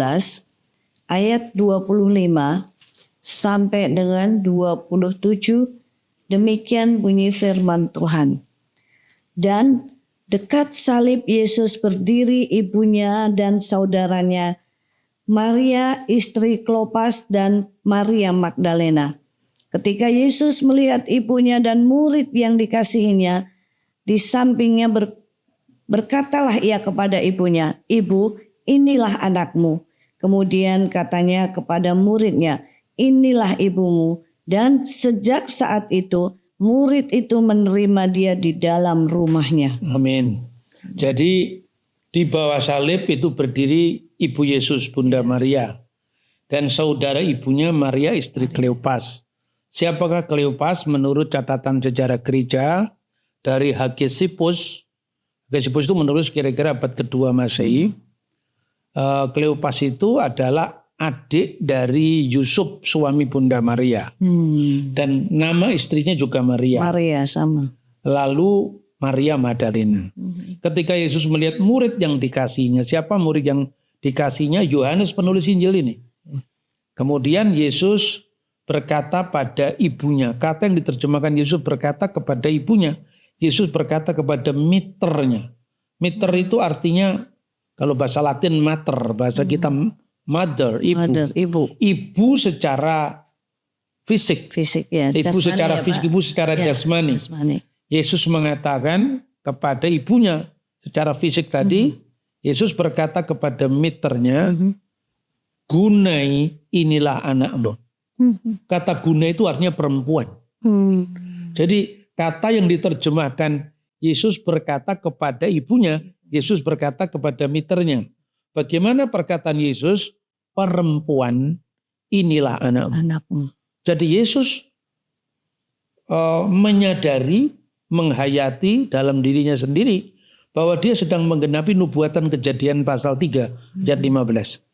ayat 25 sampai dengan 27, demikian bunyi firman Tuhan. Dan dekat salib Yesus berdiri ibunya dan saudaranya, Maria istri Klopas dan Maria Magdalena. Ketika Yesus melihat ibunya dan murid yang dikasihinya di sampingnya, berkatalah ia kepada ibunya, "Ibu, inilah anakmu." Kemudian katanya kepada muridnya, "Inilah ibumu." Dan sejak saat itu, murid itu menerima dia di dalam rumahnya. Amin. Jadi di bawah salib itu berdiri Ibu Yesus, Bunda Maria. Dan saudara ibunya Maria istri Kleopas. Siapakah Kleopas? Menurut catatan sejarah gereja dari Hagesippus. Hagesippus itu menulis kira-kira abad kedua Masehi. Kleopas itu adalah adik dari Yusuf, suami Bunda Maria. Dan nama istrinya juga Maria. Maria sama. Lalu Maria Magdalena. Ketika Yesus melihat murid yang dikasihnya, siapa murid yang dikasihnya? Yohanes penulis Injil ini. Kemudian Yesus berkata pada ibunya. Kata yang diterjemahkan Yesus berkata kepada ibunya. Yesus berkata kepada miternya. Miter itu artinya, kalau bahasa Latin mater, bahasa kita mother, ibu. Ibu secara fisik. Ya, Ibu secara fisik, ibu secara jasmani. Yesus mengatakan kepada ibunya secara fisik tadi, Yesus berkata kepada miternya, "Gunai, inilah anakmu." Kata guna itu artinya perempuan. Jadi kata yang diterjemahkan Yesus berkata kepada ibunya, Yesus berkata kepada miternya. Bagaimana perkataan Yesus? Perempuan, inilah anakmu. Jadi Yesus menyadari, menghayati dalam dirinya sendiri bahwa dia sedang menggenapi nubuatan Kejadian pasal 3 ayat 15.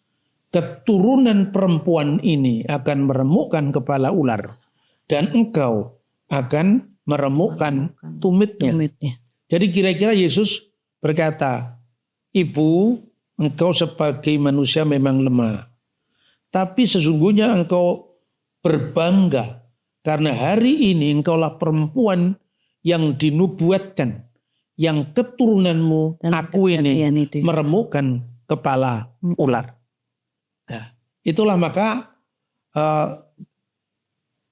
Keturunan perempuan ini akan meremukkan kepala ular dan engkau akan meremukkan tumitnya. Jadi kira-kira Yesus berkata, "Ibu, engkau sebagai manusia memang lemah. Tapi sesungguhnya engkau berbangga karena hari ini engkaulah perempuan yang dinubuatkan, yang keturunanmu dan aku ini meremukkan kepala ular." Nah, itulah maka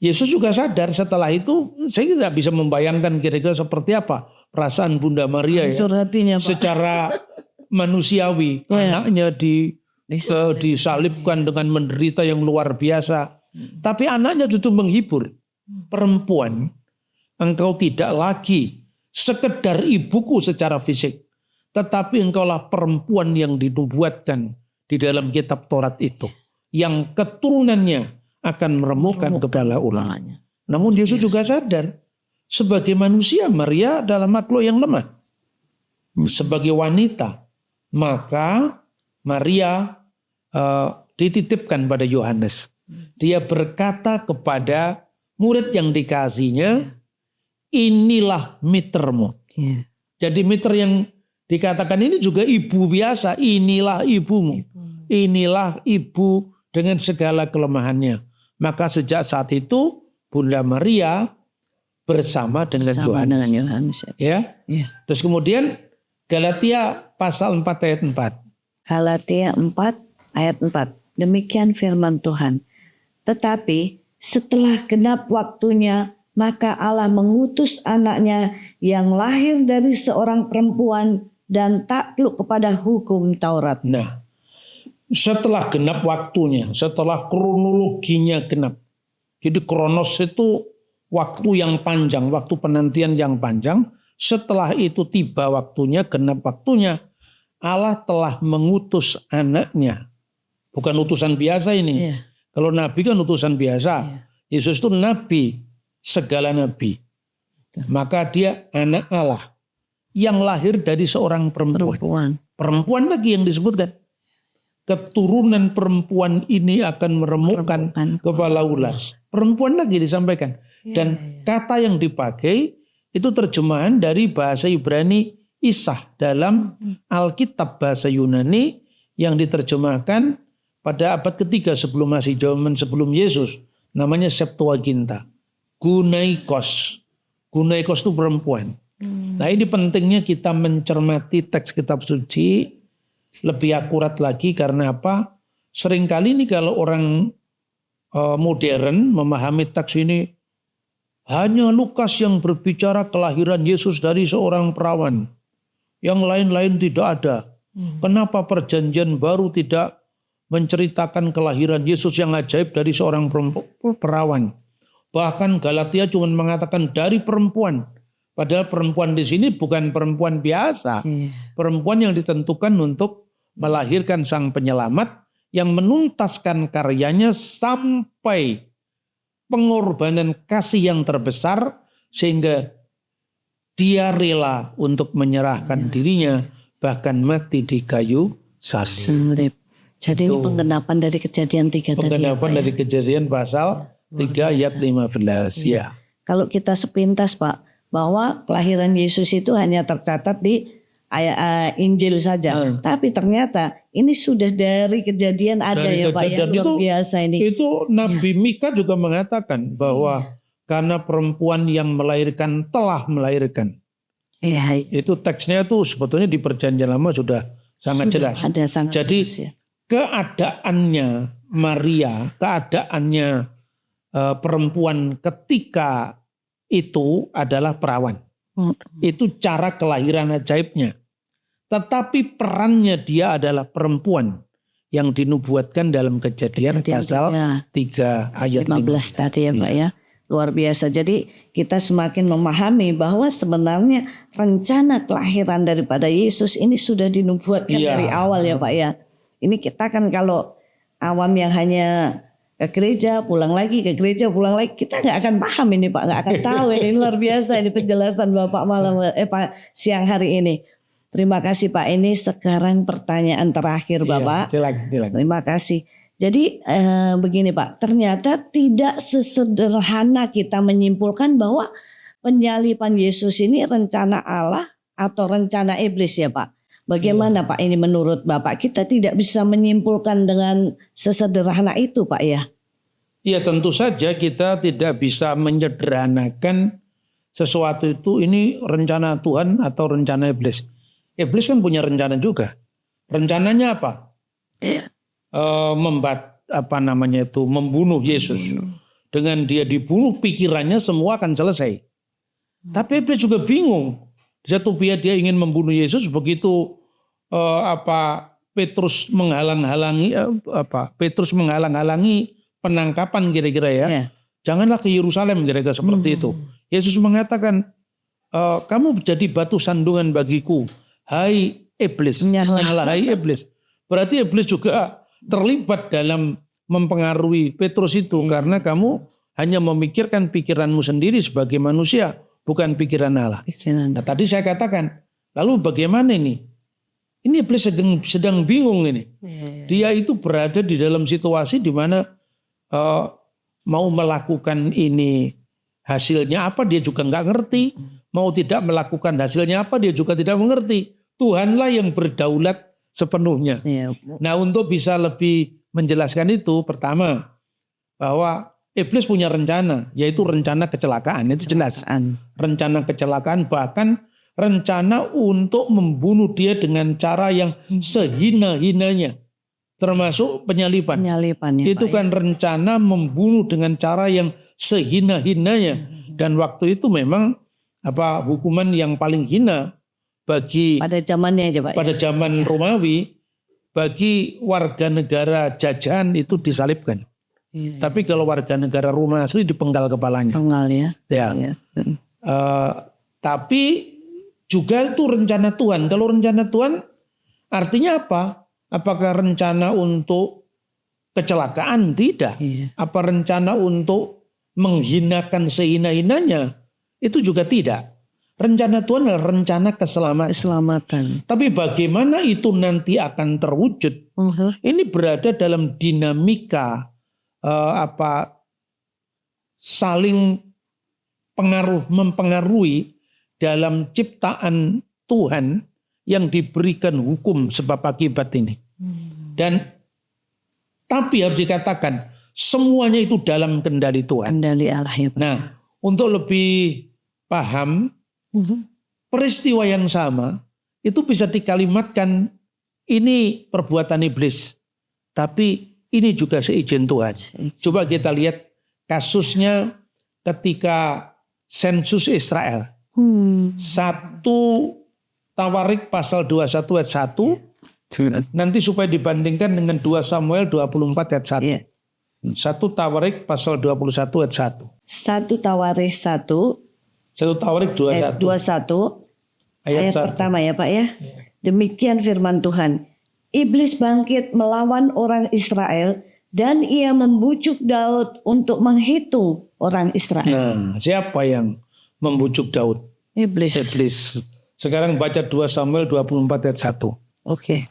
Yesus juga sadar. Setelah itu saya tidak bisa membayangkan kira-kira seperti apa perasaan Bunda Maria ya, hatinya, Pak. Secara manusiawi. Anaknya disalibkan dengan menderita yang luar biasa. Tapi anaknya justru menghibur. Perempuan, engkau tidak lagi sekedar ibuku secara fisik, tetapi engkaulah perempuan yang dinubuatkan di dalam kitab Taurat itu, yang keturunannya akan meremukkan kepala ular. Namun Yesus juga sadar, sebagai manusia Maria adalah makhluk yang lemah. Sebagai wanita, maka Maria dititipkan pada Yohanes. Dia berkata kepada murid yang dikasihnya, "Inilah mitermu." Jadi miter yang dikatakan ini juga ibu biasa. Inilah ibumu. Inilah ibu dengan segala kelemahannya. Maka sejak saat itu Bunda Maria bersama dengan Yohanes. Ya. Terus kemudian Galatia pasal 4 ayat 4. Galatia 4 ayat 4. Demikian firman Tuhan. Tetapi setelah genap waktunya, maka Allah mengutus anaknya yang lahir dari seorang perempuan dan takluk kepada hukum Taurat. Nah, setelah genap waktunya, setelah kronologinya genap. Jadi kronos itu waktu yang panjang, waktu penantian yang panjang. Setelah itu tiba waktunya, genap waktunya, Allah telah mengutus anaknya. Bukan utusan biasa ini. Kalau nabi kan utusan biasa. Yesus itu nabi, segala nabi. Maka dia anak Allah. yang lahir dari seorang perempuan. Perempuan lagi yang disebutkan. Keturunan perempuan ini akan meremukkan kepala ulas. Perempuan lagi disampaikan. Dan kata yang dipakai itu terjemahan dari bahasa Ibrani Isah dalam Alkitab bahasa Yunani yang diterjemahkan pada abad ketiga sebelum sebelum Yesus. Namanya Septuaginta. Gunaikos. Gunaikos itu perempuan. Nah ini pentingnya kita mencermati teks kitab suci lebih akurat lagi karena apa? Seringkali ini kalau orang modern memahami teks ini hanya Lukas yang berbicara kelahiran Yesus dari seorang perawan. Yang lain-lain tidak ada. Kenapa perjanjian baru tidak menceritakan kelahiran Yesus yang ajaib dari seorang perawan? Bahkan Galatia cuma mengatakan dari perempuan. Padahal perempuan di sini bukan perempuan biasa. Perempuan yang ditentukan untuk melahirkan sang penyelamat yang menuntaskan karyanya sampai pengorbanan kasih yang terbesar sehingga dia rela untuk menyerahkan dirinya bahkan mati di kayu salib. Jadi ini penggenapan dari Kejadian 3 tadi. Penggenapan dari Kejadian pasal 3 ayat 15 ya. Kalau kita sepintas Pak, bahwa kelahiran Yesus itu hanya tercatat di Injil saja. Tapi ternyata ini sudah dari Kejadian ada dari ya Pak, yang luar biasa ini. Itu Nabi Mika juga mengatakan bahwa karena perempuan yang melahirkan telah melahirkan. Itu teksnya tuh sebetulnya di Perjanjian Lama sudah sangat jelas. Jadi jelas, ya. Keadaannya Maria, keadaannya perempuan ketika itu adalah perawan. Itu cara kelahiran ajaibnya. Tetapi perannya dia adalah perempuan yang dinubuatkan dalam Kejadian pasal 3 ayat 15 tadi ya Pak ya. Luar biasa. Jadi kita semakin memahami bahwa sebenarnya rencana kelahiran daripada Yesus ini sudah dinubuatkan dari awal ya Pak ya. Ini kita kan kalau awam yang hanya ke gereja, pulang lagi, ke gereja, pulang lagi, kita nggak akan paham ini Pak, nggak akan tahu. Ini luar biasa ini penjelasan Bapak siang hari ini. Terima kasih Pak. Ini sekarang pertanyaan terakhir Bapak. Silakan. Terima kasih. Jadi begini Pak, ternyata tidak sesederhana kita menyimpulkan bahwa penyaliban Yesus ini rencana Allah atau rencana iblis ya Pak. Bagaimana Pak ini menurut Bapak? Kita tidak bisa menyimpulkan dengan sesederhana itu Pak ya? Ya tentu saja kita tidak bisa menyederhanakan sesuatu itu ini rencana Tuhan atau rencana iblis. Iblis kan punya rencana juga. Rencananya apa? Membunuh Yesus. Dengan dia dibunuh pikirannya semua akan selesai. Tapi iblis juga bingung. Di satu pihak dia ingin membunuh Yesus, begitu Petrus menghalang-halangi penangkapan kira-kira ya. Janganlah ke Yerusalem kira-kira seperti itu. Yesus mengatakan, kamu jadi batu sandungan bagiku, hai iblis. Hai iblis. Berarti iblis juga terlibat dalam mempengaruhi Petrus itu karena kamu hanya memikirkan pikiranmu sendiri sebagai manusia, bukan pikiran Allah. Nah tadi saya katakan, lalu bagaimana ini? Ini iblis sedang bingung ini. Dia itu berada di dalam situasi di mana mau melakukan ini hasilnya apa dia juga nggak ngerti. Mau tidak melakukan hasilnya apa dia juga tidak mengerti. Tuhanlah yang berdaulat sepenuhnya. Nah untuk bisa lebih menjelaskan itu, pertama bahwa iblis punya rencana, yaitu rencana kecelakaan. Itu jelas. Rencana kecelakaan, bahkan rencana untuk membunuh dia dengan cara yang sehina-hinanya. Termasuk penyaliban. Itu kan rencana membunuh dengan cara yang sehina-hinanya. Dan waktu itu memang hukuman yang paling hina bagi pada zamannya aja Pak. Pada zaman Romawi, bagi warga negara jajahan itu disalibkan. Tapi kalau warga negara Roma asli dipenggal kepalanya. Penggal ya. Tapi juga itu rencana Tuhan. Kalau rencana Tuhan artinya apa? Apakah rencana untuk kecelakaan? Tidak. Apa rencana untuk menghinakan sehina-hinanya? Itu juga tidak. Rencana Tuhan adalah rencana keselamatan. Keselamatan. Tapi bagaimana itu nanti akan terwujud? Ini berada dalam dinamika saling mempengaruhi dalam ciptaan Tuhan yang diberikan hukum sebab akibat ini. Dan tapi harus dikatakan semuanya itu dalam kendali Tuhan. Kendali Allah ya Pak. Nah, untuk lebih paham peristiwa yang sama itu bisa dikalimatkan ini perbuatan iblis, tapi ini juga seizin Tuhan. Coba kita lihat kasusnya ketika sensus Israel. 1 Tawarik pasal 21 ayat 1 nanti supaya dibandingkan dengan 2 Samuel 24 ayat 1. Iya. 1 Tawarik pasal 21 ayat 1. 1 Tawarik 1 1 Tawarik 21 ayat 1. pertama ya Pak ya. Demikian firman Tuhan. Iblis bangkit melawan orang Israel dan ia membujuk Daud untuk menghitung orang Israel. Nah, siapa yang membujuk Daud? Iblis. Iblis. Sekarang baca 2 Samuel 24 ayat 1. Oke.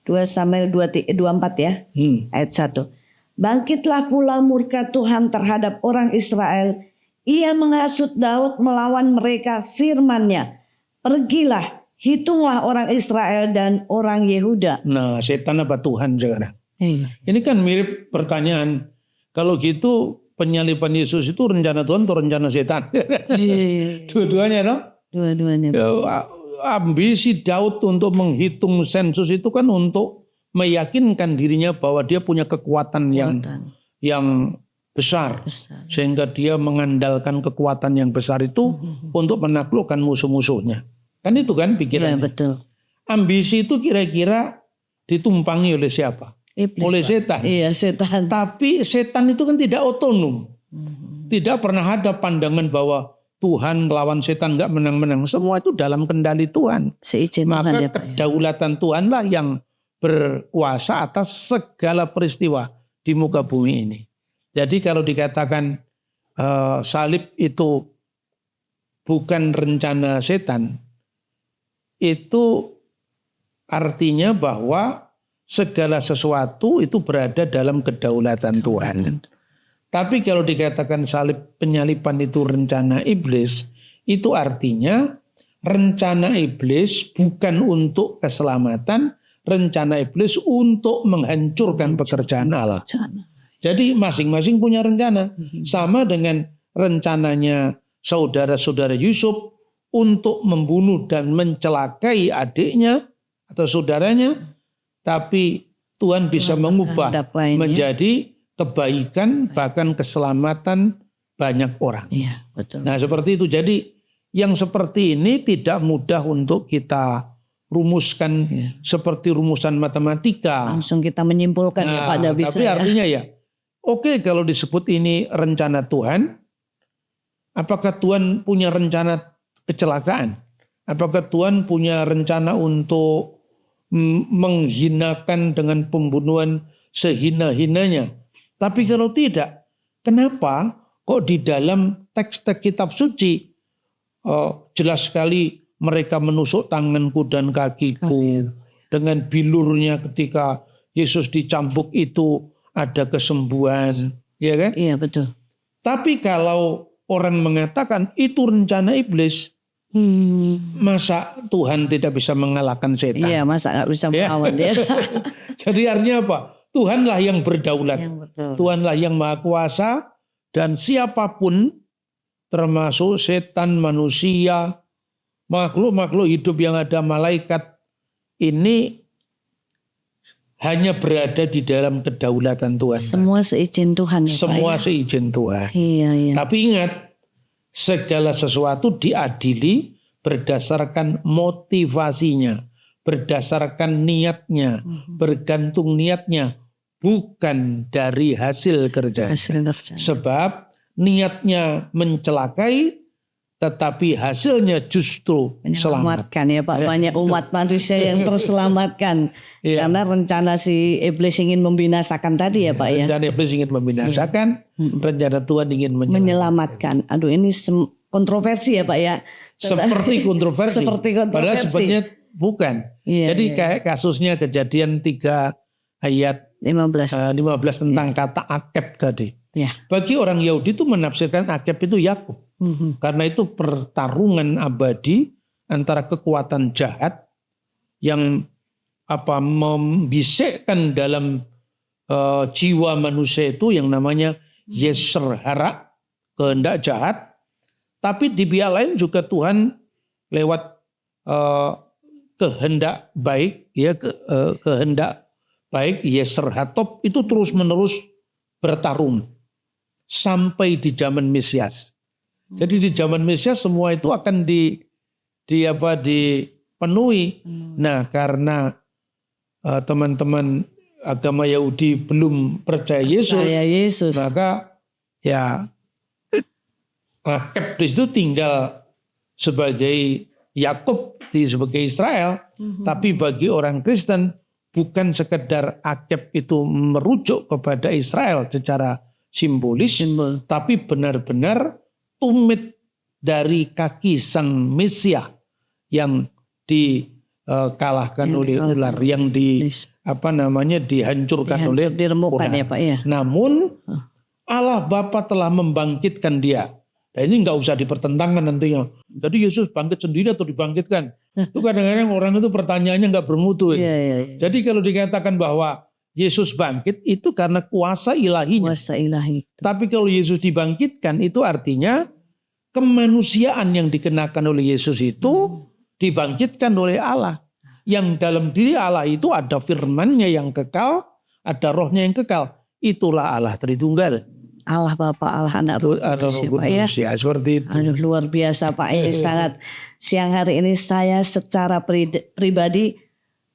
2 Samuel 24 ya. Ayat 1. Bangkitlah pula murka Tuhan terhadap orang Israel. Ia menghasut Daud melawan mereka, firman-Nya, pergilah, hitunglah orang Israel dan orang Yehuda. Nah, setan apa Tuhan sekarang? Iya. Ini kan mirip pertanyaan. Kalau gitu penyaliban Yesus itu rencana Tuhan atau rencana setan? Dua-duanya toh? Dua-duanya. Ambisi Daud untuk menghitung sensus itu kan untuk meyakinkan dirinya bahwa dia punya kekuatan yang besar. Sehingga dia mengandalkan kekuatan yang besar itu untuk menaklukkan musuh-musuhnya. Kan itu kan pikirannya. Ya, betul. Ambisi itu kira-kira ditumpangi oleh siapa? Iblis, oleh Pak. setan. Iya, setan. Tapi setan itu kan tidak otonom. Tidak pernah ada pandangan bahwa Tuhan melawan setan nggak menang-menang. Semua itu dalam kendali Tuhan. Seizin Tuhan Maka ya Pak. kedaulatan Tuhanlah yang berkuasa atas segala peristiwa di muka bumi ini. Jadi kalau dikatakan salib itu bukan rencana setan, itu artinya bahwa segala sesuatu itu berada dalam kedaulatan Tuhan. Tapi kalau dikatakan penyaliban itu rencana iblis, itu artinya rencana iblis bukan untuk keselamatan, rencana iblis untuk menghancurkan pekerjaan Allah. Jadi masing-masing punya rencana. Sama dengan rencananya saudara-saudara Yusuf untuk membunuh dan mencelakai adiknya atau saudaranya. Tapi Tuhan bisa mengubah menjadi kebaikan bahkan keselamatan banyak orang. Iya, betul. Nah seperti itu. Jadi yang seperti ini tidak mudah untuk kita rumuskan seperti rumusan matematika. Langsung kita menyimpulkan ya Pak. Bisa, tapi artinya ya. Oke, kalau disebut ini rencana Tuhan, apakah Tuhan punya rencana kecelakaan? Apakah Tuhan punya rencana untuk menghinakan dengan pembunuhan sehina-hinanya? Tapi kalau tidak, kenapa kok di dalam teks-teks kitab suci jelas sekali mereka menusuk tanganku dan kakiku dengan bilurnya ketika Yesus dicambuk itu ada kesembuhan, ya kan? Iya betul. Tapi kalau orang mengatakan itu rencana iblis, masa Tuhan tidak bisa mengalahkan setan? Iya, masa nggak bisa melawan dia? Jadi artinya apa? Tuhanlah yang berdaulat, Tuhanlah yang maha kuasa, dan siapapun termasuk setan, manusia, makhluk-makhluk hidup yang ada, malaikat, ini hanya berada di dalam kedaulatan Tuhan. Semua seizin Tuhan ya Semua Pak, ya? seizin Tuhan. Iya. Tapi ingat, segala sesuatu diadili berdasarkan motivasinya, berdasarkan niatnya, bergantung niatnya, bukan dari hasil kerja. Sebab niatnya mencelakai, tetapi hasilnya justru menyelamatkan ya Pak. Banyak umat manusia yang terselamatkan karena rencana si iblis ingin membinasakan tadi ya Pak ya. Rencana iblis ingin membinasakan, rencana Tuhan ingin menyelamatkan. Aduh, ini kontroversi ya Pak ya. Seperti kontroversi. Padahal sebenarnya bukan. Iya, Jadi kayak kasusnya Kejadian 3 ayat 15. 15 tentang kata Akeb tadi. Ya. Bagi orang Yahudi itu menafsirkan Akeb itu Yakub. Karena itu pertarungan abadi antara kekuatan jahat yang membisikkan dalam jiwa manusia itu yang namanya Yeser hara, kehendak jahat. Tapi di pihak lain juga Tuhan lewat kehendak baik, ya kehendak baik Yeser hatop itu terus menerus bertarung sampai di zaman Mesias. Jadi di zaman Mesias semua itu akan dipenuhi. Nah, karena teman-teman agama Yahudi belum percaya Yesus, maka ya Akeb di situ tinggal sebagai Yakub sebagai Israel, tapi bagi orang Kristen bukan sekedar Akeb itu merujuk kepada Israel secara simbolis, tapi benar-benar tumit dari kaki sang Mesias yang dikalahkan oleh ular, yang dihancurkan oleh diremukkan ya Pak ya. Namun Allah Bapa telah membangkitkan dia. Nah ini nggak usah dipertentangkan nantinya. Jadi Yesus bangkit sendiri atau dibangkitkan? Itu kadang-kadang orang itu pertanyaannya nggak bermutu. Jadi kalau dikatakan bahwa Yesus bangkit itu karena kuasa ilahinya. Kuasa ilahi. Tapi kalau Yesus dibangkitkan itu artinya kemanusiaan yang dikenakan oleh Yesus itu dibangkitkan oleh Allah. Yang dalam diri Allah itu ada firman-Nya yang kekal, ada rohnya yang kekal. Itulah Allah Tritunggal. Allah Bapa, Allah Anak, Roh Kudus Pak ya. Seperti itu. Aduh luar biasa Pak. Sangat siang hari ini saya secara pribadi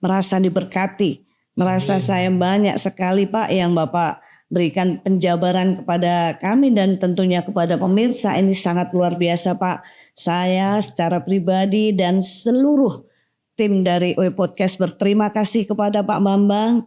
merasa diberkati. Merasa saya banyak sekali Pak yang Bapak berikan penjabaran kepada kami dan tentunya kepada pemirsa. Ini sangat luar biasa Pak. Saya secara pribadi dan seluruh tim dari OE Podcast berterima kasih kepada Pak Bambang.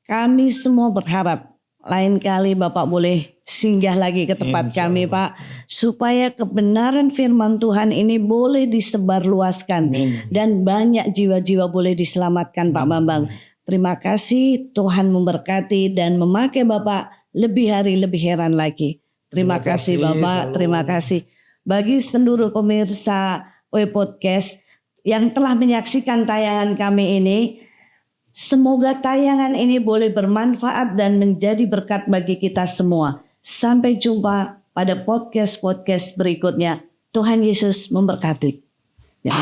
Kami semua berharap lain kali Bapak boleh singgah lagi ke tempat kami Pak. Supaya kebenaran firman Tuhan ini boleh disebarluaskan. Dan banyak jiwa-jiwa boleh diselamatkan Pak Bambang. Terima kasih, Tuhan memberkati dan memakai Bapak lebih hari lebih heran lagi. Terima kasih Bapak, terima kasih. Bagi seluruh pemirsa OE Podcast yang telah menyaksikan tayangan kami ini, semoga tayangan ini boleh bermanfaat dan menjadi berkat bagi kita semua. Sampai jumpa pada podcast-podcast berikutnya. Tuhan Yesus memberkati. Ya.